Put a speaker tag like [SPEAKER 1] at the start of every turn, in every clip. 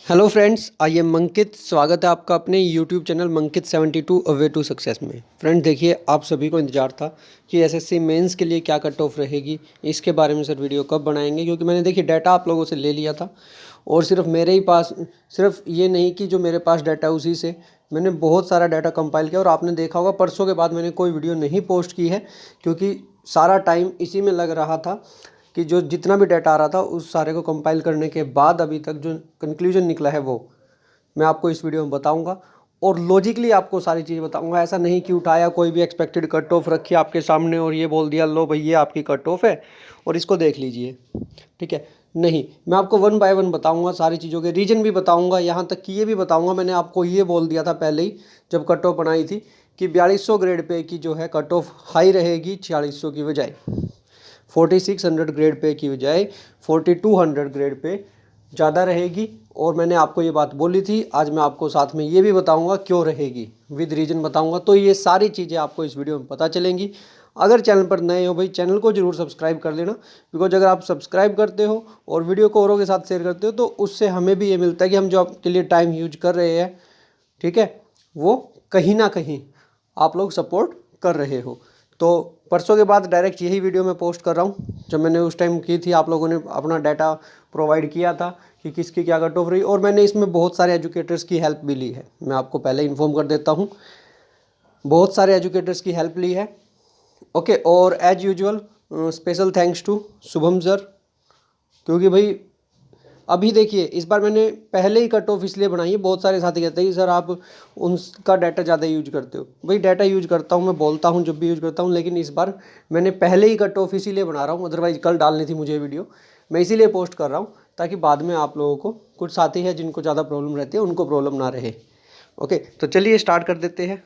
[SPEAKER 1] Hello friends, I am Mankit. स्वागत है आपका अपने YouTube channel Mankit 72 a way to success में। फ्रेंड देखिए, आप सभी को इंतजार था कि एसएससी मेंस के लिए क्या कट ऑफ रहेगी, इसके बारे में सर वीडियो कब बनाएंगे, क्योंकि मैंने देखिए डाटा आप लोगों से ले लिया था। और सिर्फ मेरे ही पास, सिर्फ ये नहीं कि जो मेरे पास डाटा उसी से मैंने बहुत सारा डाटा कंपाइल किया। और आपने देखा होगा परसों के बाद मैंने कोई वीडियो नहीं पोस्ट की है, क्योंकि सारा टाइम इसी में लग रहा था कि जो जितना भी डाटा आ रहा था उस सारे को कंपाइल करने के बाद अभी तक जो कंक्लूजन निकला है वो मैं आपको इस वीडियो में बताऊंगा। और लॉजिकली आपको सारी चीज़ बताऊंगा। ऐसा नहीं कि उठाया कोई भी एक्सपेक्टेड कट ऑफ रखी आपके सामने और ये बोल दिया लो भैया आपकी कट ऑफ है और इसको देख लीजिए, ठीक है। नहीं, मैं आपको वन बाय वन बताऊंगा, सारी चीज़ों के रीजन भी बताऊंगा, यहाँ तक कि ये भी बताऊंगा। मैंने आपको ये बोल दिया था पहले ही जब कट ऑफ बनाई थी कि 4200 ग्रेड पे की जो है कट ऑफ हाई रहेगी 4600 की बजाय, 4600 ग्रेड पे की बजाय 4200 ग्रेड पे ज़्यादा रहेगी। और मैंने आपको ये बात बोली थी, आज मैं आपको साथ में ये भी बताऊंगा क्यों रहेगी, विद रीजन बताऊंगा। तो ये सारी चीज़ें आपको इस वीडियो में पता चलेंगी। अगर चैनल पर नए हो भाई, चैनल को जरूर सब्सक्राइब कर लेना, बिकॉज अगर आप सब्सक्राइब करते हो और वीडियो को औरों के साथ शेयर करते हो तो उससे हमें भी ये मिलता है कि हम जो आपके लिए टाइम यूज कर रहे हैं, ठीक है, वो कहीं ना कहीं आप लोग सपोर्ट कर रहे हो। तो परसों के बाद डायरेक्ट यही वीडियो मैं पोस्ट कर रहा हूँ। जब मैंने उस टाइम की थी, आप लोगों ने अपना डाटा प्रोवाइड किया था कि किसकी क्या कट ऑफ रही, और मैंने इसमें बहुत सारे एजुकेटर्स की हेल्प भी ली है। मैं आपको पहले इन्फॉर्म कर देता हूँ, बहुत सारे एजुकेटर्स की हेल्प ली है। ओके, और as usual special thanks to Shubham sir, क्योंकि भाई अभी देखिए इस बार मैंने पहले ही कट ऑफ इसलिए बनाई है। बहुत सारे साथी कहते हैं कि सर आप उनका डाटा ज़्यादा यूज करते हो। भाई डाटा यूज करता हूँ, मैं बोलता हूँ जब भी यूज करता हूँ, लेकिन इस बार मैंने पहले ही कट ऑफ इसीलिए बना रहा हूँ। अदरवाइज कल डालनी थी मुझे वीडियो, मैं इसीलिए पोस्ट कर रहा हूँ ताकि बाद में आप लोगों को, कुछ साथी हैं जिनको ज़्यादा प्रॉब्लम रहती है उनको प्रॉब्लम ना रहे। ओके, तो चलिए स्टार्ट कर देते हैं।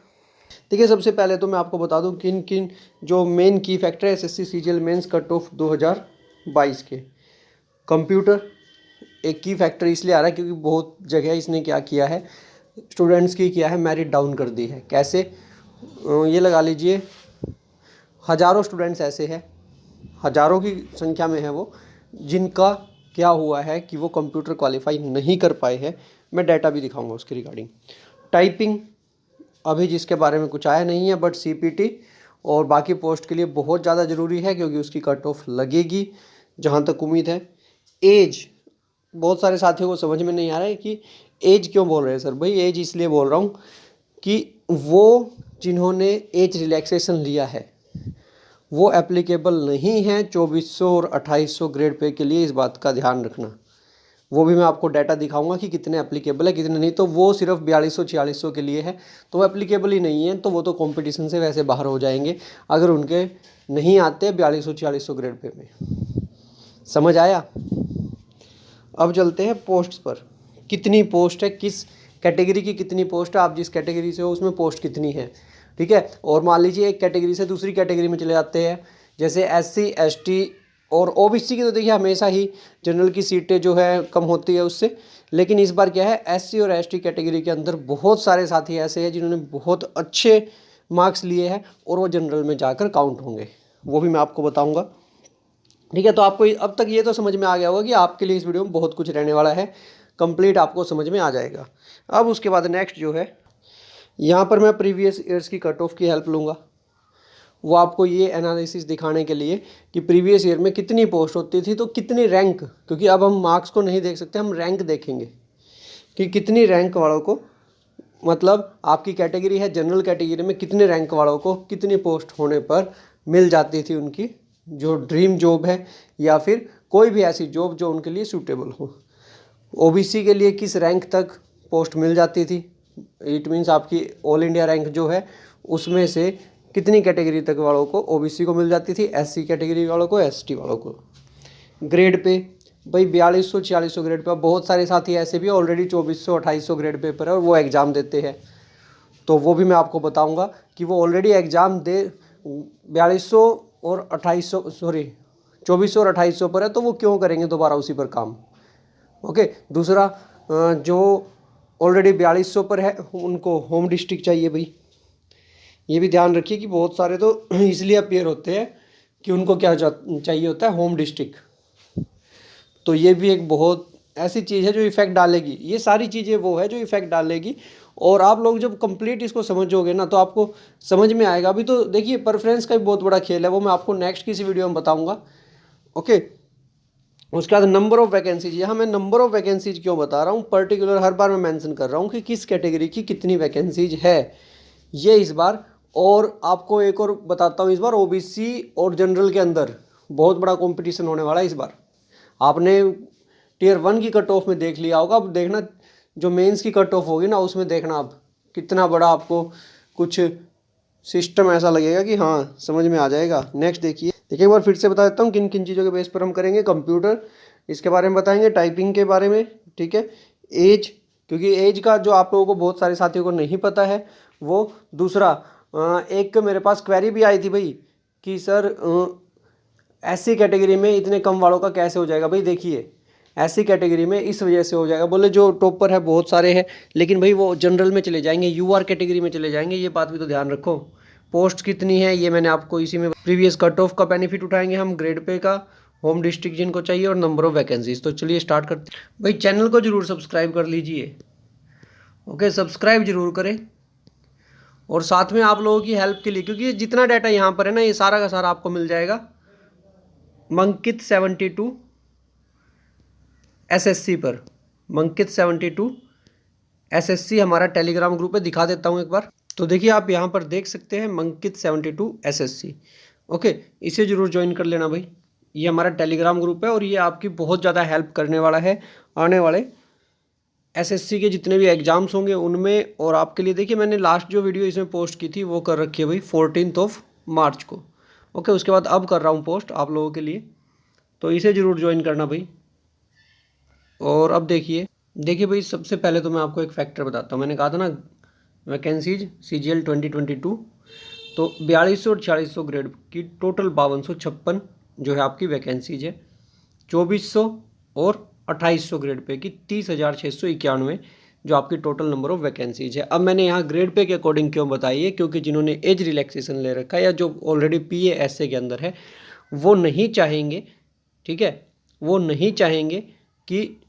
[SPEAKER 1] देखिए, सबसे पहले तो मैं आपको बता दूं किन किन जो मेन की फैक्टर है SSC CGL mains cut off 2022 के। कंप्यूटर एक की फैक्टर इसलिए आ रहा है क्योंकि बहुत जगह इसने क्या किया है, स्टूडेंट्स की किया है मेरिट डाउन कर दी है। कैसे, ये लगा लीजिए हज़ारों स्टूडेंट्स ऐसे हैं, हज़ारों की संख्या में है वो, जिनका क्या हुआ है कि वो कंप्यूटर क्वालिफाई नहीं कर पाए हैं। मैं डाटा भी दिखाऊंगा उसके रिगार्डिंग। टाइपिंग अभी जिसके बारे में कुछ आया नहीं है, बट सीपीटी और बाकी पोस्ट के लिए बहुत ज़्यादा ज़रूरी है क्योंकि उसकी कट ऑफ लगेगी जहाँ तक उम्मीद है। एज, बहुत सारे साथियों को समझ में नहीं आ रहा है कि एज क्यों बोल रहे हैं सर। भाई एज इसलिए बोल रहा हूँ कि वो जिन्होंने एज रिलैक्सेशन लिया है वो एप्लीकेबल नहीं है 2400 और 2800 ग्रेड पे के लिए। इस बात का ध्यान रखना। वो भी मैं आपको डाटा दिखाऊंगा कि कितने एप्लीकेबल है कितने नहीं। तो वो सिर्फ 4200 4600 के लिए है, तो वो एप्लीकेबल ही नहीं है, तो वो तो कंपटीशन से वैसे बाहर हो जाएंगे अगर उनके नहीं आते 4200 4600 ग्रेड पे में। समझ आया? अब चलते हैं पोस्ट्स पर। कितनी पोस्ट है, किस कैटेगरी की कितनी पोस्ट है, आप जिस कैटेगरी से हो उसमें पोस्ट कितनी है, ठीक है। और मान लीजिए एक कैटेगरी से दूसरी कैटेगरी में चले जाते हैं, जैसे एससी एसटी और ओबीसी की, तो देखिए हमेशा ही जनरल की सीटें जो है कम होती है उससे। लेकिन इस बार क्या है, एससी और एसटी कैटेगरी के अंदर बहुत सारे साथी ऐसे हैं जिन्होंने बहुत अच्छे मार्क्स लिए हैं और वो जनरल में जाकर काउंट होंगे, वो भी मैं आपको बताऊँगा, ठीक है। तो आपको अब तक ये तो समझ में आ गया होगा कि आपके लिए इस वीडियो में बहुत कुछ रहने वाला है, कंप्लीट आपको समझ में आ जाएगा। अब उसके बाद नेक्स्ट जो है, यहाँ पर मैं प्रीवियस ईयर्स की कट ऑफ की हेल्प लूँगा। वो आपको ये एनालिसिस दिखाने के लिए कि प्रीवियस ईयर में कितनी पोस्ट होती थी तो कितनी रैंक, क्योंकि अब हम मार्क्स को नहीं देख सकते, हम रैंक देखेंगे कि कितनी रैंक वालों को, मतलब आपकी कैटेगरी है जनरल कैटेगरी में, कितने रैंक वालों को कितनी पोस्ट होने पर मिल जाती थी उनकी जो ड्रीम जॉब है, या फिर कोई भी ऐसी जॉब जो उनके लिए सूटेबल हो। ओबीसी के लिए किस रैंक तक पोस्ट मिल जाती थी, इट मीन्स आपकी ऑल इंडिया रैंक जो है उसमें से कितनी कैटेगरी तक वालों को ओबीसी को मिल जाती थी, एससी कैटेगरी वालों को, एसटी वालों को। ग्रेड पे भाई 4200 4600 ग्रेड पे, बहुत सारे साथी ऐसे भी ऑलरेडी 2400 2800 ग्रेड पे पर है और वो एग्ज़ाम देते हैं। तो वो भी मैं आपको बताऊंगा कि वो ऑलरेडी एग्ज़ाम दे 4200 और 2800, सॉरी 2400 और 2800 पर है, तो वो क्यों करेंगे दोबारा उसी पर काम। ओके, दूसरा जो ऑलरेडी 4200 पर है उनको होम डिस्ट्रिक्ट चाहिए भाई। ये भी ध्यान रखिए कि बहुत सारे तो इसलिए अपीयर होते हैं कि उनको क्या चाहिए होता है, होम डिस्ट्रिक्ट। तो ये भी एक बहुत ऐसी चीज़ है जो इफेक्ट डालेगी, ये सारी चीज़ें वो है जो इफेक्ट डालेगी। और आप लोग जब कंप्लीट इसको समझोगे ना तो आपको समझ में आएगा। अभी तो देखिए प्रेफरेंस का भी बहुत बड़ा खेल है, वो मैं आपको नेक्स्ट किसी वीडियो में बताऊंगा। ओके, उसके बाद नंबर ऑफ वैकेंसीज, यहाँ मैं नंबर ऑफ वैकेंसीज क्यों बता रहा हूँ, पर्टिकुलर हर बार मैं मेंशन कर रहा हूँ कि किस कैटेगरी की कितनी वैकेंसीज है ये इस बार। और आपको एक और बताता हूँ, इस बार ओबीसी और जनरल के अंदर बहुत बड़ा कंपटीशन होने वाला है इस बार। आपने टियर 1 की कट ऑफ में देख लिया होगा, अब देखना जो मेंस की कट ऑफ होगी ना उसमें देखना अब कितना बड़ा आपको कुछ सिस्टम ऐसा लगेगा कि हाँ समझ में आ जाएगा। नेक्स्ट देखिए एक बार फिर से बता देता हूँ किन किन चीज़ों के बेस पर हम करेंगे। कंप्यूटर, इसके बारे में बताएंगे, टाइपिंग के बारे में, ठीक है, एज, क्योंकि एज का जो आप लोगों को बहुत सारे साथियों को नहीं पता है वो। दूसरा एक मेरे पास क्वेरी भी आई थी भाई कि सर ऐसी कैटेगरी में इतने कम वालों का कैसे हो जाएगा। भाई देखिए ऐसी कैटेगरी में इस वजह से हो जाएगा, बोले जो टॉपर है बहुत सारे हैं लेकिन भाई वो जनरल में चले जाएंगे, यूआर कैटेगरी में चले जाएंगे, ये बात भी तो ध्यान रखो। पोस्ट कितनी है ये मैंने आपको इसी में, प्रीवियस कट ऑफ का बेनिफिट उठाएंगे हम, ग्रेड पे का, होम डिस्ट्रिक्ट जिनको चाहिए और नंबर ऑफ वैकेंसीज। तो चलिए स्टार्ट करते हैं। भाई चैनल को जरूर सब्सक्राइब कर लीजिए, ओके, सब्सक्राइब जरूर करें। और साथ में आप लोगों की हेल्प के लिए, क्योंकि जितना डाटा यहाँ पर है ना ये सारा का सारा आपको मिल जाएगा मंकित 72 एसएससी पर। मंकित 72 एसएससी हमारा टेलीग्राम ग्रुप है, दिखा देता हूँ एक बार। तो देखिए आप यहाँ पर देख सकते हैं मंकित 72 एसएससी, ओके, इसे जरूर ज्वाइन कर लेना भाई। ये हमारा टेलीग्राम ग्रुप है और ये आपकी बहुत ज़्यादा हेल्प करने वाला है आने वाले एसएससी के जितने भी एग्जाम्स होंगे उनमें। और आपके लिए देखिए मैंने लास्ट जो वीडियो इसमें पोस्ट की थी वो कर रखी है भाई 14 मार्च को, ओके। उसके बाद अब कर रहा हूँ पोस्ट आप लोगों के लिए, तो इसे ज़रूर ज्वाइन करना भाई। और अब देखिए भाई सबसे पहले तो मैं आपको एक फैक्टर बताता हूँ। मैंने कहा था ना वैकेंसीज CGL 2022, तो 4200 और 4600 ग्रेड की टोटल 5256 जो है आपकी वैकेंसीज है। 2400 और 2800 ग्रेड पे की 30,691 जो आपकी टोटल नंबर ऑफ वैकेंसीज है। अब मैंने यहाँ ग्रेड पे के अकॉर्डिंग क्यों बताई है, क्योंकि जिन्होंने एज रिलैक्सेशन ले रखा है या जो ऑलरेडी PA के अंदर है वो नहीं चाहेंगे, ठीक है, वो नहीं चाहेंगे कि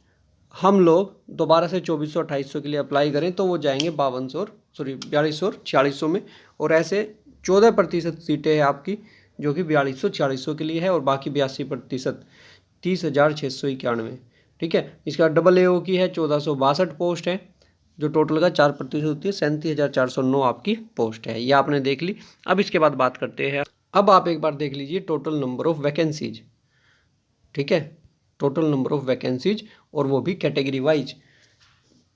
[SPEAKER 1] हम लोग दोबारा से 2400 2800 के लिए अप्लाई करें, तो वो जाएंगे 4200 और 4600 में। और ऐसे 14% सीटें हैं आपकी जो कि 4200 4600 के लिए है, और बाकी 82% 30,691, ठीक है। इसका डबल AO की है 1462 पोस्ट है, जो टोटल का 4% होती है, 37,409 आपकी पोस्ट है। ये आपने देख ली। अब इसके बाद बात करते हैं, अब आप एक बार देख लीजिए टोटल नंबर ऑफ वैकेंसीज, ठीक है, टोटल नंबर ऑफ वैकेंसीज और वो भी कैटेगरी वाइज।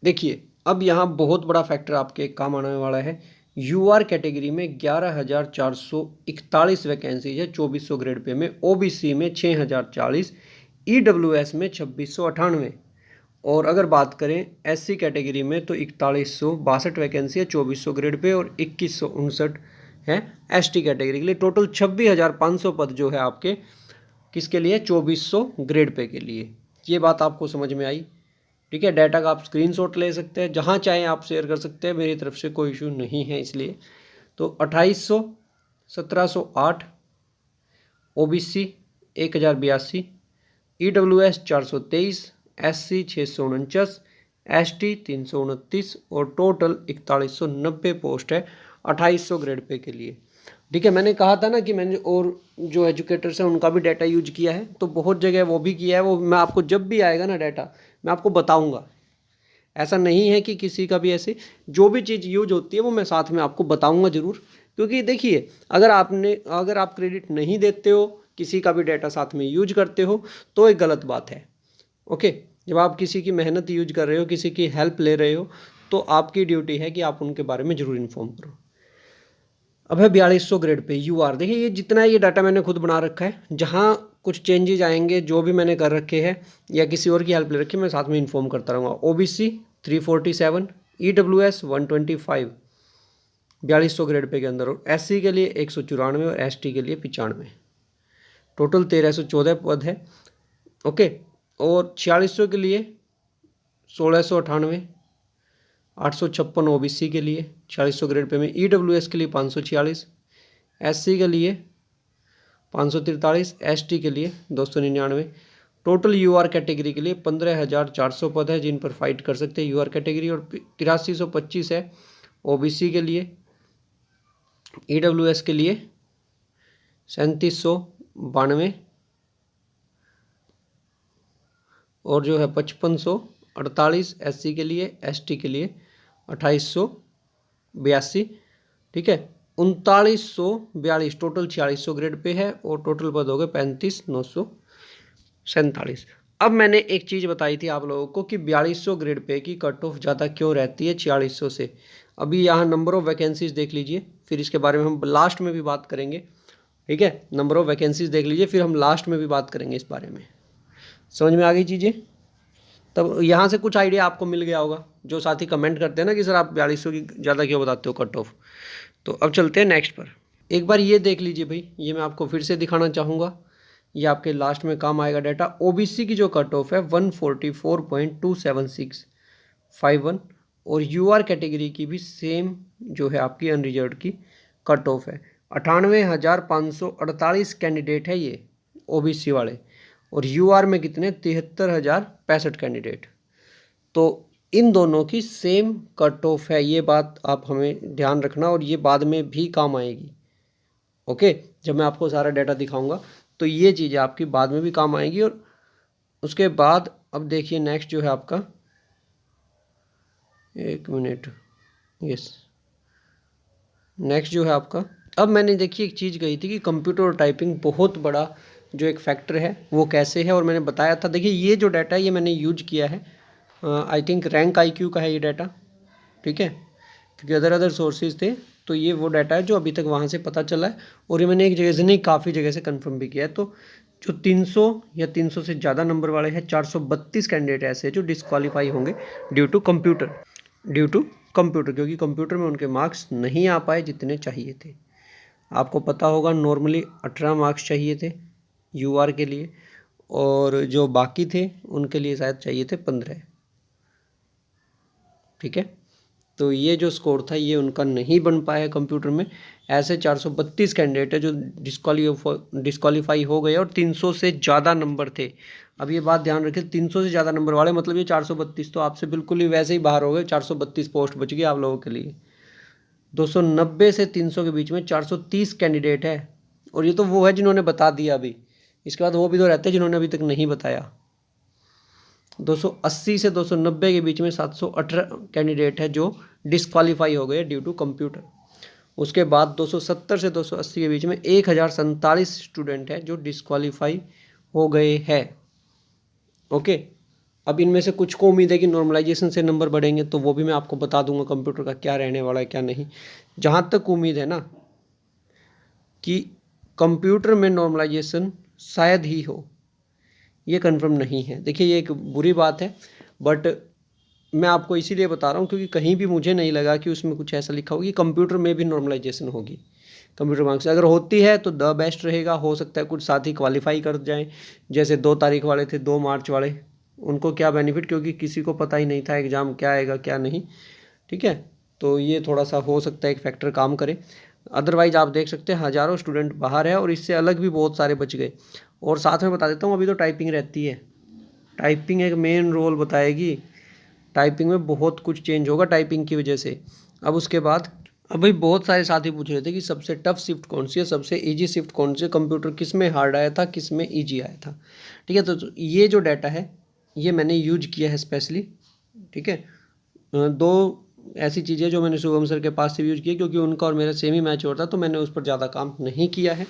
[SPEAKER 1] देखिए अब यहाँ बहुत बड़ा फैक्टर आपके काम आने वाला है। UR कैटेगरी में 11,441 वैकेंसीज है 2400 ग्रेड पे में, OBC में 6,040, EWS में 2698। और अगर बात करें SC कैटेगरी में तो 4162 वैकेंसी है 2400 ग्रेड पे और 2159 है ST कैटेगरी के लिए। टोटल 26,500 पद जो है आपके किसके लिए, 2400 ग्रेड पे के लिए। ये बात आपको समझ में आई, ठीक है। डाटा का आप स्क्रीनशॉट ले सकते हैं, जहाँ चाहें आप शेयर कर सकते हैं, मेरी तरफ से कोई इशू नहीं है इसलिए। तो 2800, 1708, OBC 1082, EWS 423, SC 649, ST 329 और टोटल 4190 पोस्ट है 2800 ग्रेड पे के लिए, ठीक है। मैंने कहा था ना कि मैंने और जो एजुकेटर्स हैं उनका भी डाटा यूज किया है, तो बहुत जगह वो भी किया है। वो मैं आपको जब भी आएगा ना डाटा मैं आपको बताऊंगा। ऐसा नहीं है कि किसी का भी ऐसे जो भी चीज़ यूज होती है वो मैं साथ में आपको बताऊंगा ज़रूर। क्योंकि देखिए अगर आप क्रेडिट नहीं देते हो, किसी का भी डाटा साथ में यूज करते हो तो एक गलत बात है, ओके। जब आप किसी की मेहनत यूज कर रहे हो, किसी की हेल्प ले रहे हो, तो आपकी ड्यूटी है कि आप उनके बारे में ज़रूर इन्फॉर्म करो। अब है 4200 ग्रेड पे UR। देखिए ये जितना ये डाटा मैंने खुद बना रखा है, जहाँ कुछ चेंजेज आएंगे जो भी मैंने कर रखे हैं या किसी और की हेल्प ले रखी है मैं साथ में इन्फॉर्म करता रहूँगा। OBC 347, EWS 125 4200 ग्रेड पे के अंदर, और SC के लिए 194 और ST के लिए 95, टोटल 1314 पद है, ओके। और 4600 के लिए 1698, 856 OBC के लिए 4600 ग्रेड पे में, EWS के लिए 546, SC के लिए 543, ST के लिए 299, टोटल यूआर कैटेगरी के लिए 15,400 पद है जिन पर फाइट कर सकते हैं यूआर कैटेगरी, और 8325 है ओबीसी के लिए, ईडब्ल्यूएस के लिए 3792, और जो है 5548 एससी के लिए, एसटी के लिए 2882, ठीक है। 3942 टोटल 4600 ग्रेड पे है, और टोटल पद हो गए 35,947। अब मैंने एक चीज़ बताई थी आप लोगों को कि 4200 ग्रेड पे की कट ऑफ ज़्यादा क्यों रहती है 4600 से। अभी यहाँ नंबर ऑफ वैकेंसीज देख लीजिए, फिर इसके बारे में हम लास्ट में भी बात करेंगे, ठीक है। नंबर ऑफ वैकेंसीज देख लीजिए, फिर हम लास्ट में भी बात करेंगे इस बारे में। समझ में आ गई चीज़ें? तब यहाँ से कुछ आइडिया आपको मिल गया होगा। जो साथी कमेंट करते हैं ना कि सर आप 4200 की ज़्यादा क्यों बताते हो कट ऑफ, तो अब चलते हैं नेक्स्ट पर। एक बार ये देख लीजिए भाई, ये मैं आपको फिर से दिखाना चाहूँगा, ये आपके लास्ट में काम आएगा डाटा। ओबीसी की जो कट ऑफ है 144.27651, और यूआर कैटेगरी की भी सेम जो है आपकी अनरिजर्व की कट ऑफ है। 98,548 कैंडिडेट है ये ओबीसी वाले, और यूआर में कितने 73,065 कैंडिडेट। तो इन दोनों की सेम कट ऑफ है, ये बात आप हमें ध्यान रखना, और ये बाद में भी काम आएगी। ओके, जब मैं आपको सारा डाटा दिखाऊंगा तो ये चीज़ें आपकी बाद में भी काम आएगी। और उसके बाद अब देखिए नेक्स्ट जो है आपका, एक मिनट, यस, नेक्स्ट जो है आपका, अब मैंने देखिए एक चीज़ कही थी कि कंप्यूटर और टाइपिंग बहुत बड़ा जो एक फैक्टर है वो कैसे है, और मैंने बताया था। देखिए ये जो डाटा है ये मैंने यूज किया है, आई थिंक रैंक IQ का है ये डाटा, ठीक है, क्योंकि अदर सोर्सेज थे, तो ये वो डाटा है जो अभी तक वहाँ से पता चला है, और ये मैंने एक जगह से नहीं काफ़ी जगह से कंफर्म भी किया है। तो जो 300 या 300 से ज़्यादा नंबर वाले हैं, 432 कैंडिडेट ऐसे जो डिस्क्वालीफाई होंगे ड्यू टू कंप्यूटर, क्योंकि कंप्यूटर में उनके मार्क्स नहीं आ पाए जितने चाहिए थे। आपको पता होगा नॉर्मली 18 मार्क्स चाहिए थे यूआर के लिए, और जो बाकी थे उनके लिए शायद चाहिए थे 15, ठीक है। तो ये जो स्कोर था ये उनका नहीं बन पाया कंप्यूटर में। ऐसे 432 कैंडिडेट है जो डिस्क्वालीफाई हो गए, और 300 से ज़्यादा नंबर थे। अब ये बात ध्यान रखें, 300 से ज़्यादा नंबर वाले मतलब ये 432 तो आपसे बिल्कुल ही वैसे ही बाहर हो गए। 432 पोस्ट बच गई आप लोगों के लिए। 290 से 300 के बीच में 430 कैंडिडेट है, और ये तो वो है जिन्होंने बता दिया अभी। इसके बाद वो भी तो रहते हैं जिन्होंने अभी तक नहीं बताया। 280 से 290 के बीच में 718 कैंडिडेट है जो डिस्क्वालीफाई हो गए ड्यू टू कंप्यूटर। उसके बाद 270 से 280 के बीच में 1047 स्टूडेंट है जो डिस्क्वालीफाई हो गए हैं। ओके, अब इनमें से कुछ को उम्मीद है कि नॉर्मलाइजेशन से नंबर बढ़ेंगे, तो वो भी मैं आपको बता दूंगा कंप्यूटर का क्या रहने वाला है क्या नहीं। जहाँ तक उम्मीद है ना कि कंप्यूटर में नॉर्मलाइजेशन शायद ही हो, ये कंफर्म नहीं है। देखिए ये एक बुरी बात है, बट मैं आपको इसीलिए बता रहा हूँ क्योंकि कहीं भी मुझे नहीं लगा कि उसमें कुछ ऐसा लिखा होगा कि कंप्यूटर में भी नॉर्मलाइजेशन होगी कंप्यूटर मार्क्स। अगर होती है तो द बेस्ट रहेगा, हो सकता है कुछ साथी क्वालिफाई कर जाएं, जैसे 2 तारीख वाले थे, 2 मार्च वाले, उनको क्या बेनिफिट, क्योंकि किसी को पता ही नहीं था एग्ज़ाम क्या आएगा क्या नहीं, ठीक है। तो ये थोड़ा सा हो सकता है एक फैक्टर काम करे। अदरवाइज आप देख सकते हैं हज़ारों स्टूडेंट बाहर है, और इससे अलग भी बहुत सारे बच गए। और साथ में बता देता हूँ, अभी तो टाइपिंग रहती है, टाइपिंग एक मेन रोल बताएगी। टाइपिंग में बहुत कुछ चेंज होगा टाइपिंग की वजह से। अब उसके बाद अब भाई बहुत सारे साथी पूछ रहे थे कि सबसे टफ शिफ्ट कौन सी है, सबसे इजी शिफ्ट कौन सी है, कंप्यूटर किस में हार्ड आया था किस में इजी आया था, ठीक है। तो ये जो डाटा है ये मैंने यूज किया है स्पेशली, ठीक है। 2 ऐसी चीज़ें जो मैंने शुभम सर के पास से यूज की, क्योंकि उनका और मेरा सेम ही मैच हो रहा था, तो मैंने उस पर ज़्यादा काम नहीं किया है।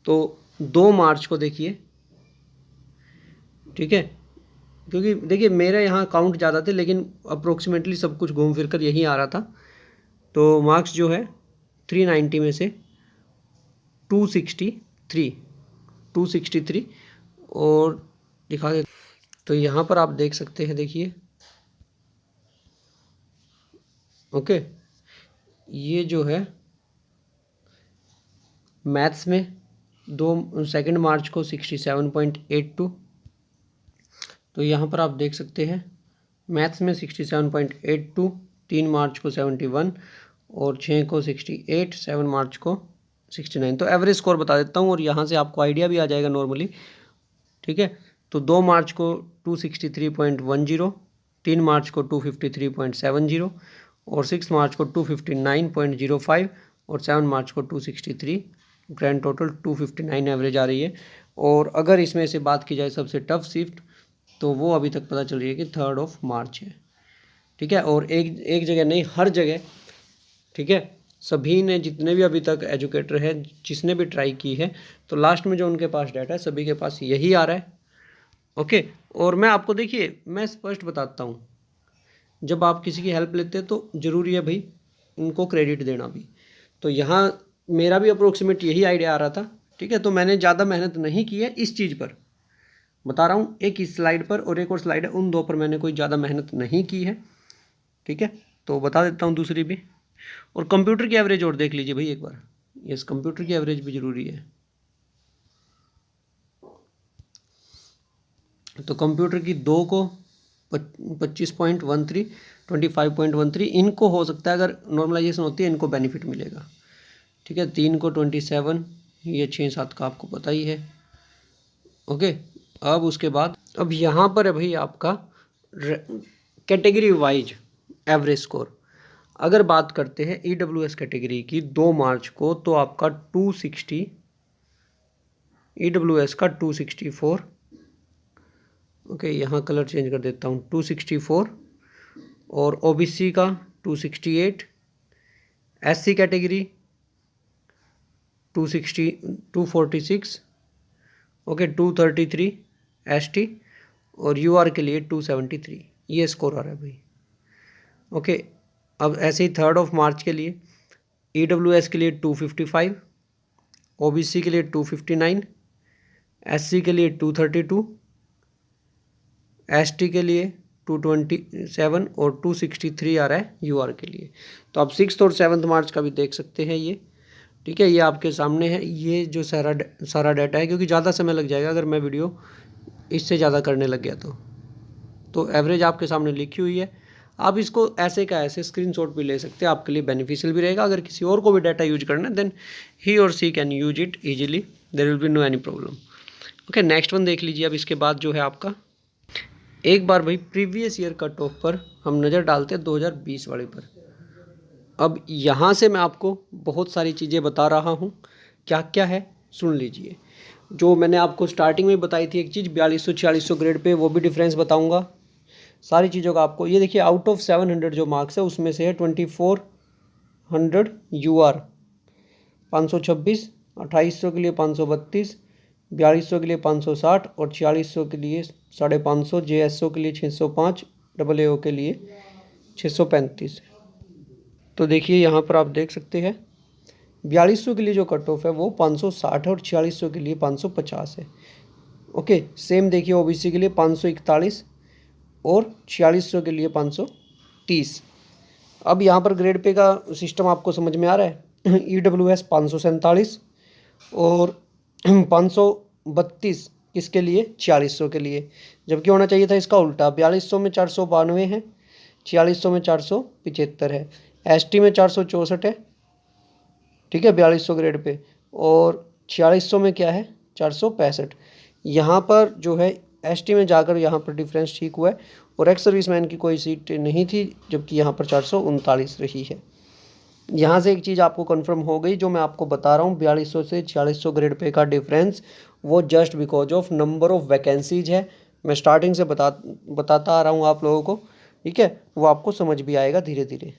[SPEAKER 1] तो 2 मार्च को देखिए, ठीक है, क्योंकि देखिए मेरे यहाँ काउंट ज़्यादा थे, लेकिन अप्रोक्सीमेटली सब कुछ घूम फिर कर यही आ रहा था। तो मार्क्स जो है 390 में से 263 और दिखा दे। तो यहाँ पर आप देख सकते हैं, देखिए, ओके, ये जो है मैथ्स में 2 मार्च को 67.82, तो यहाँ पर आप देख सकते हैं मैथ्स में 67.82, 3 मार्च को 71 और 6 को 68, 7 मार्च को 69। तो एवरेज स्कोर बता देता हूँ, और यहाँ से आपको आइडिया भी आ जाएगा नॉर्मली, ठीक है। तो 2 मार्च को 263.10, 3 मार्च को 253.70 और 6 मार्च को 259.05 और 7 मार्च को 263, ग्रैंड टोटल 259 एवरेज आ रही है। और अगर इसमें से बात की जाए सबसे टफ शिफ्ट, तो वो अभी तक पता चल रही है कि 3 मार्च है, ठीक है। और एक जगह नहीं, हर जगह, ठीक है। सभी ने, जितने भी अभी तक एजुकेटर है, जिसने भी ट्राई की है, तो लास्ट में जो उनके पास डाटा है सभी के पास यही आ रहा है, ओके। और मैं आपको, देखिए मैं स्पष्ट बताता हूँ, जब आप किसी की हेल्प लेते हैं तो ज़रूरी है भाई उनको क्रेडिट देना भी। तो यहाँ मेरा भी अप्रोक्सीमेट यही आइडिया आ रहा था, ठीक है। तो मैंने ज़्यादा मेहनत नहीं की है इस चीज़ पर, बता रहा हूँ। एक इस स्लाइड पर और एक और स्लाइड है, उन दो पर मैंने कोई ज़्यादा मेहनत नहीं की है, ठीक है। तो बता देता हूँ दूसरी भी। और कंप्यूटर की एवरेज और देख लीजिए भाई एक बार, यस कंप्यूटर की एवरेज भी ज़रूरी है। तो कंप्यूटर की 2 को 25.13, 25.13, इनको हो सकता है अगर नॉर्मलाइजेशन होती है इनको बेनिफिट मिलेगा, ठीक है। 3 को 27, ये 6-7 का आपको पता ही है, ओके। अब उसके बाद अब यहाँ पर है भाई आपका कैटेगरी वाइज एवरेज स्कोर। अगर बात करते हैं EWS कैटेगरी की 2 मार्च को, तो आपका 260, EWS का 264, ओके। यहाँ कलर चेंज कर देता हूँ, 264, और OBC का 268, SC कैटेगरी 260, 246, ओके, 233 ST, और UR के लिए 273, ये स्कोर आ रहा है भाई, ओके। अब ऐसे ही 3 मार्च के लिए EWS के लिए 255, OBC के लिए 259, SC के लिए 232, ST के लिए 227 और 263 आ रहा है UR के लिए। तो आप 6 और 7 मार्च का भी देख सकते हैं ये, ठीक है। ये आपके सामने है, ये जो सारा डाटा है, क्योंकि ज़्यादा समय लग जाएगा अगर मैं वीडियो इससे ज़्यादा करने लग गया तो एवरेज आपके सामने लिखी हुई है। आप इसको ऐसे का ऐसे स्क्रीनशॉट भी ले सकते हैं, आपके लिए बेनिफिशियल भी रहेगा। अगर किसी और को भी डाटा यूज करना है देन ही और she can use it easily, there will be no any problem, okay. Next one देख लीजिए। अब इसके बाद जो है आपका, एक बार भाई प्रीवियस ईयर कट ऑफ पर हम नज़र डालते हैं 2020 वाले पर। अब यहाँ से मैं आपको बहुत सारी चीज़ें बता रहा हूँ, क्या क्या है सुन लीजिए। जो मैंने आपको स्टार्टिंग में बताई थी एक चीज़ 4200-4600 ग्रेड पे, वो भी डिफरेंस बताऊँगा सारी चीज़ों का आपको। ये देखिए, आउट ऑफ 700 जो मार्क्स है उसमें से है 2400 UR 526, 2800 के लिए 532, 4200 के लिए 560 और 4600 के लिए 550, JSO के लिए 605, AAO के लिए 635। तो देखिए यहाँ पर आप देख सकते हैं 4200 के लिए जो कट ऑफ है वो 560 है और 4600 के लिए 550 है, ओके। सेम देखिए OBC के लिए 541 और 4600 के लिए 530। अब यहाँ पर ग्रेड पे का सिस्टम आपको समझ में आ रहा है। EWS 547 और 532 किसके लिए, 4600 के लिए, जबकि होना चाहिए था इसका उल्टा। 4200 में 492 है, 4600 में 475 है, ST में 464 है, ठीक है 4200 ग्रेड पे, और 4600 में क्या है 465। यहाँ पर जो है ST में जाकर यहाँ पर डिफरेंस ठीक हुआ है, और एक्स सर्विसमैन की कोई सीट नहीं थी, जबकि यहाँ पर 439 रही है। यहाँ से एक चीज़ आपको कंफर्म हो गई, जो मैं आपको बता रहा हूँ 4200 से 4600 ग्रेड पे का डिफरेंस, वो just because of number of vacancies है। मैं स्टार्टिंग से बताता आ रहा हूँ आप लोगों को, ठीक है। वो आपको समझ भी आएगा धीरे धीरे।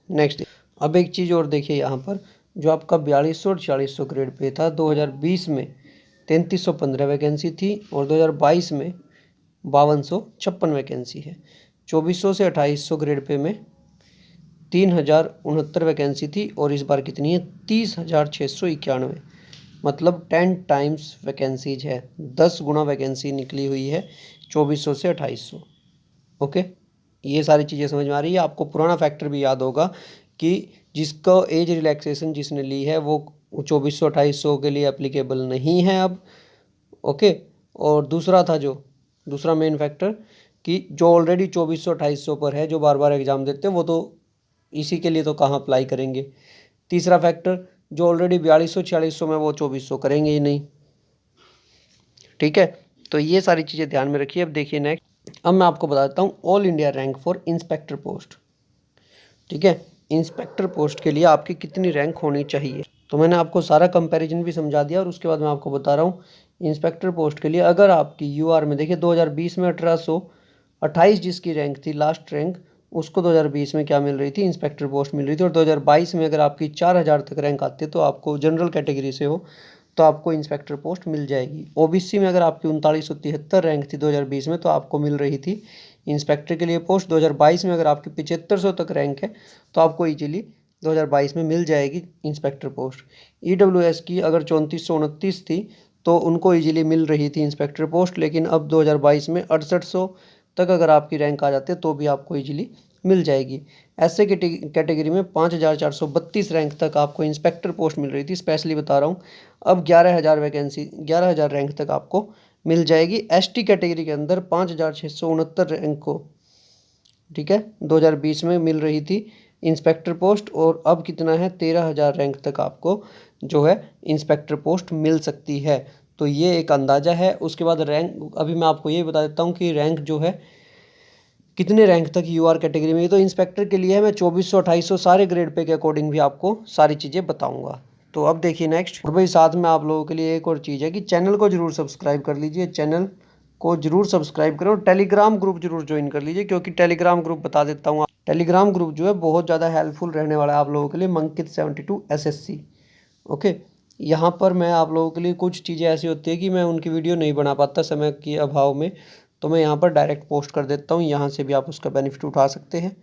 [SPEAKER 1] नेक्स्ट, अब एक चीज़ और देखिए, यहाँ पर जो आपका 4200 और 4600 ग्रेड पे था 2020 में 3315 वैकेंसी थी, और 2022 में 5256 वैकेंसी है। 2400 से 2800 ग्रेड पे में 3069 वैकेंसी थी, और इस बार कितनी है 30,691, मतलब 10 टाइम्स वैकेंसीज है, 10 गुना वैकेंसी निकली हुई है 2400 से 2800, ओके। ये सारी चीज़ें समझ में आ रही है। आपको पुराना फैक्टर भी याद होगा कि जिसको एज रिलैक्सेशन जिसने ली है वो 2400-2800 के लिए एप्लीकेबल नहीं है अब, ओके। और दूसरा था जो दूसरा मेन फैक्टर कि जो ऑलरेडी 2400-2800 पर है, जो बार बार एग्ज़ाम देते हैं, वो तो इसी के लिए तो कहाँ अप्लाई करेंगे। तीसरा फैक्टर, जो ऑलरेडी 4200-4600 में, वो 2400 करेंगे ही नहीं, ठीक है। तो ये सारी चीज़ें ध्यान में रखिए। अब देखिए नेक्स्ट, अब मैं आपको बताता हूँ all India rank for inspector post. ठीक है, इंस्पेक्टर पोस्ट के लिए आपकी कितनी रैंक होनी चाहिए। तो मैंने आपको सारा कंपैरिजन भी समझा दिया और उसके बाद मैं आपको बता रहा हूँ इंस्पेक्टर पोस्ट के लिए अगर आपकी यूआर में देखिए 2020 में 1828 जिसकी रैंक थी लास्ट रैंक, उसको 2020 में क्या मिल रही थी, इंस्पेक्टर पोस्ट मिल रही थी। और 2022 में अगर आपकी 4000 तक रैंक आती है तो आपको जनरल कैटेगरी से हो तो आपको इंस्पेक्टर पोस्ट मिल जाएगी। ओबीसी में अगर आपकी 3973 रैंक थी 2020 में तो आपको मिल रही थी इंस्पेक्टर के लिए पोस्ट। 2022 में अगर आपकी 7500 तक रैंक है तो आपको इजीली 2022 में मिल जाएगी इंस्पेक्टर पोस्ट। ईडब्ल्यूएस की अगर 3429 थी तो उनको इजीली मिल रही थी इंस्पेक्टर पोस्ट, लेकिन अब 2022 में 6800 तक अगर आपकी रैंक आ जाती है तो भी आपको इजीली मिल जाएगी। ऐसे कैटेगरी में 5432 रैंक तक आपको इंस्पेक्टर पोस्ट मिल रही थी, स्पेशली बता रहा हूँ। अब 11000 वैकेंसी 11000 रैंक तक आपको मिल जाएगी। एसटी कैटेगरी के अंदर 5669 रैंक को, ठीक है, 2020 में मिल रही थी इंस्पेक्टर पोस्ट और अब कितना है 13000 रैंक तक आपको जो है इंस्पेक्टर पोस्ट मिल सकती है। तो ये एक अंदाज़ा है। उसके बाद रैंक, अभी मैं आपको ये बता देता हूँ कि रैंक जो है कितने रैंक तक यूआर कैटेगरी में, ये तो इंस्पेक्टर के लिए है। मैं 2400 2800 सारे ग्रेड पे के अकॉर्डिंग भी आपको सारी चीज़ें बताऊंगा। तो अब देखिए नेक्स्ट, और भाई साथ में आप लोगों के लिए एक और चीज़ है कि चैनल को जरूर सब्सक्राइब कर लीजिए, चैनल को जरूर सब्सक्राइब करें और टेलीग्राम ग्रुप जरूर ज्वाइन कर लीजिए, क्योंकि टेलीग्राम ग्रुप बता देता हूँ, टेलीग्राम ग्रुप जो है बहुत ज़्यादा हेल्पफुल रहने वाला है आप लोगों के लिए मंकित 72 SSC। ओके, यहाँ पर मैं आप लोगों के लिए कुछ चीज़ें ऐसी होती है कि मैं उनकी वीडियो नहीं बना पाता समय के अभाव में, तो मैं यहाँ पर डायरेक्ट पोस्ट कर देता हूँ, यहाँ से भी आप उसका बेनिफिट उठा सकते हैं।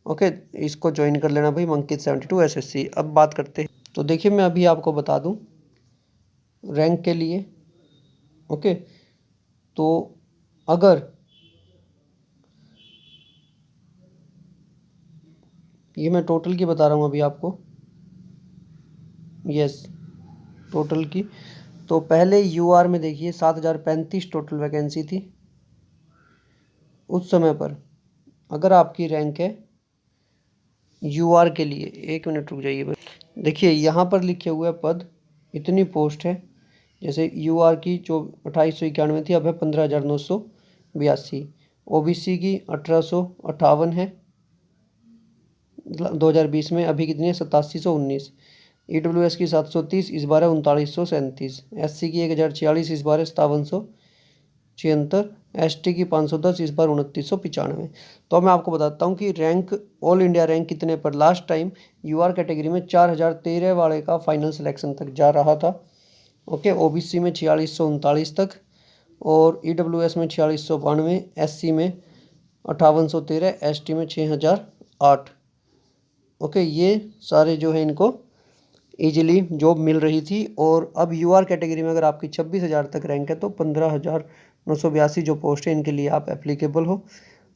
[SPEAKER 1] ओके, इसको ज्वाइन कर लेना भाई मंकित 72 SSC। अब बात करते हैं, तो देखिए मैं अभी आपको बता दूँ रैंक के लिए। ओके, तो अगर ये मैं टोटल की बता रहा हूँ अभी आपको, यस टोटल की, तो पहले यूआर में देखिए 7035 टोटल वैकेंसी थी उस समय पर। अगर आपकी रैंक है यूआर के लिए, एक मिनट रुक जाइए बस, देखिए यहाँ पर लिखे हुए पद इतनी पोस्ट है, जैसे यूआर की जो 2891 थी अब है 15982। ओबीसी की 1858 है 2020 में, अभी कितनी है 8719। ईडब्ल्यूएस की 730 इस बार है 3937। एससी की 1046 इस बार है 5776। एसटी की 510 इस बार 2995। तो मैं आपको बताता हूँ कि रैंक ऑल इंडिया रैंक कितने पर लास्ट टाइम यूआर कैटेगरी में 4013 वाले का फाइनल सिलेक्शन तक जा रहा था। ओके, ओबीसी में 4639 तक और ईडब्ल्यूएस में 4692, एससी में 5813, एसटी में 6008। ओके, ये सारे जो है इनको इजीली जॉब मिल रही थी। और अब यूआर कैटेगरी में अगर आपकी 26,000 तक रैंक है तो 15,982 जो पोस्ट है इनके लिए आप एप्लीकेबल हो।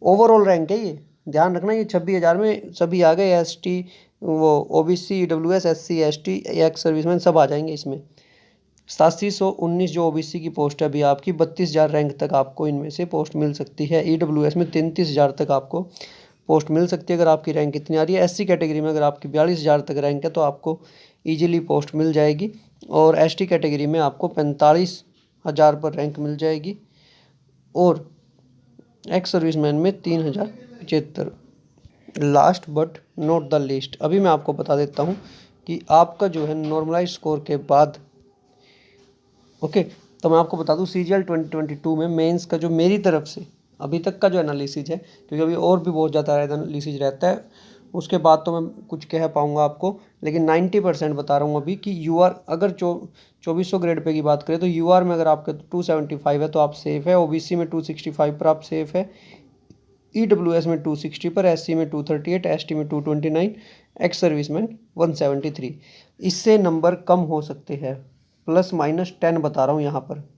[SPEAKER 1] ओवरऑल रैंक है ये, ध्यान रखना, ये 26,000 में सभी आ गए, एसटी, वो OBC, EWS, SC, ST, ex serviceman सब आ जाएंगे इसमें। 8719 जो ओबीसी की पोस्ट है अभी आपकी, 32,000 रैंक तक आपको इनमें से पोस्ट मिल सकती है। ईडब्ल्यूएस में 33,000 तक आपको पोस्ट मिल सकती है अगर आपकी रैंक इतनी आ रही है। एससी कैटेगरी में अगर आपकी 42,000 तक रैंक है तो आपको इजीली पोस्ट मिल जाएगी। और एसटी कैटेगरी में आपको 45,000 पर रैंक मिल जाएगी और एक्स सर्विसमैन में 3075। Last but not the least, अभी मैं आपको बता देता हूँ कि आपका जो है नॉर्मलाइज स्कोर के बाद, ओके, तो मैं आपको बता दूँ सीजीएल 2022 में मेंस का जो मेरी तरफ से अभी तक का जो एनालिसिस है, क्योंकि अभी और भी बहुत ज़्यादा एनालिसिस रहता है, उसके बाद तो मैं कुछ कह पाऊँगा आपको, लेकिन 90% बता रहा हूँ अभी कि यूआर अगर 2400 ग्रेड पे की बात करें तो यूआर में अगर आपका 275 है तो आप सेफ़ है। ओबीसी में 265 पर आप सेफ़ है। ईडब्ल्यूएस में 260 पर, एससी में 238, एसटी में 229, एक्स सर्विसमैन 173। इससे नंबर कम हो सकते हैं, +-10 बता रहा हूँ यहाँ पर,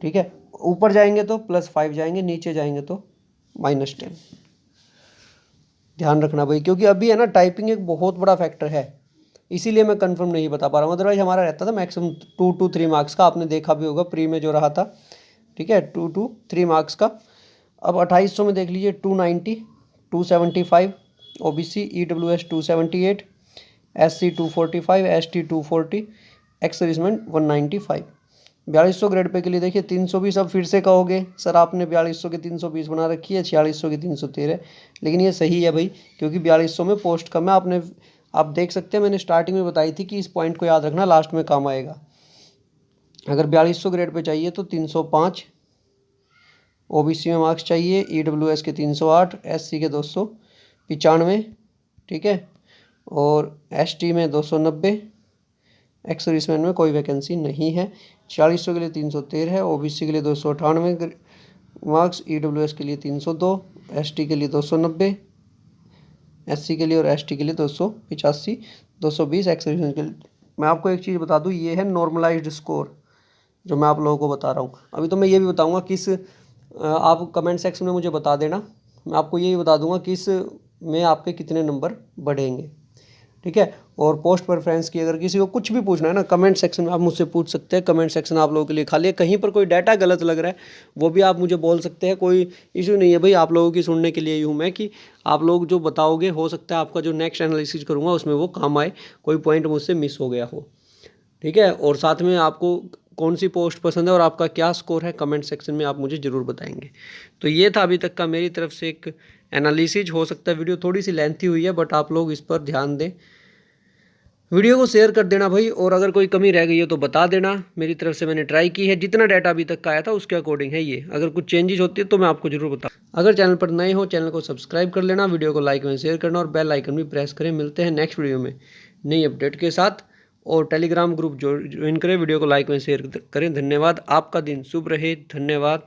[SPEAKER 1] ठीक है। ऊपर जाएंगे तो +5 जाएंगे, नीचे जाएंगे तो -10। ध्यान रखना भाई, क्योंकि अभी है ना टाइपिंग एक बहुत बड़ा फैक्टर है, इसीलिए मैं कंफर्म नहीं बता पा रहा हूँ। अदरवाइज हमारा रहता था मैक्सिमम 2 to 3 मार्क्स का, आपने देखा भी होगा प्री में जो रहा था, ठीक है, 2 to 3 मार्क्स का। अब 2800 में देख लीजिए 290, 275 OBC, EWS 278, SC 245, ST 240, ex serviceman 195। 4200 grade pay के लिए देखिए 320। अब फिर से कहोगे सर आपने 4200 की 320 बना रखी है, 4600 की 313, लेकिन ये सही है भाई, क्योंकि 4200 में पोस्ट कम है। आप देख सकते हैं, मैंने स्टार्टिंग में बताई थी कि इस पॉइंट को याद रखना, लास्ट में काम आएगा। अगर 4200 ग्रेड पे चाहिए तो 305, ओबीसी में मार्क्स चाहिए, ईडब्ल्यूएस के 308, एससी के 295, ठीक है, और एसटी में 290, एक्स सर्विसमैन में कोई वैकेंसी नहीं है। 4600 के लिए 313 है, ओबीसी के लिए 298 मार्क्स, ईडब्ल्यूएस के लिए 302, एसटी के लिए 290, एससी के लिए और एसटी के लिए 285, 220 एक्स सर्विसमैन के लिए। मैं आपको एक चीज़ बता दूं, ये है नॉर्मलाइज्ड स्कोर जो मैं आप लोगों को बता रहा हूँ। अभी तो मैं ये भी बताऊँगा किस, आप कमेंट सेक्शन में मुझे बता देना, मैं आपको ये भी बता दूंगा किस में आपके कितने नंबर बढ़ेंगे, ठीक है। और पोस्ट प्रेफरेंस की अगर किसी को कुछ भी पूछना है ना, कमेंट सेक्शन में आप मुझसे पूछ सकते हैं। कमेंट सेक्शन आप लोगों के लिए खाली है, कहीं पर कोई डाटा गलत लग रहा है वो भी आप मुझे बोल सकते हैं, कोई इशू नहीं है भाई। आप लोगों की सुनने के लिए ही हूँ मैं, कि आप लोग जो बताओगे हो सकता है आपका जो नेक्स्ट एनालिसिस करूँगा उसमें वो काम आए, कोई पॉइंट मुझसे मिस हो गया हो, ठीक है। और साथ में आपको कौन सी पोस्ट पसंद है और आपका क्या स्कोर है, कमेंट सेक्शन में आप मुझे ज़रूर बताएंगे। तो ये था अभी तक का मेरी तरफ से एक एनालिसिस। हो सकता है वीडियो थोड़ी सी लेंथी हुई है, बट आप लोग इस पर ध्यान दें। वीडियो को शेयर कर देना भाई, और अगर कोई कमी रह गई हो तो बता देना। मेरी तरफ से मैंने ट्राई की है, जितना डाटा अभी तक का आया था उसके अकॉर्डिंग है ये। अगर कुछ चेंजेस होती है तो मैं आपको जरूर बताऊँ। अगर चैनल पर नए हो, चैनल को सब्सक्राइब कर लेना, वीडियो को लाइक में शेयर करना और बेल आइकन भी प्रेस करें। मिलते हैं नेक्स्ट वीडियो में नई अपडेट के साथ, और टेलीग्राम ग्रुप ज्वाइन करें, वीडियो को लाइक में शेयर करें। धन्यवाद, आपका दिन शुभ रहे, धन्यवाद।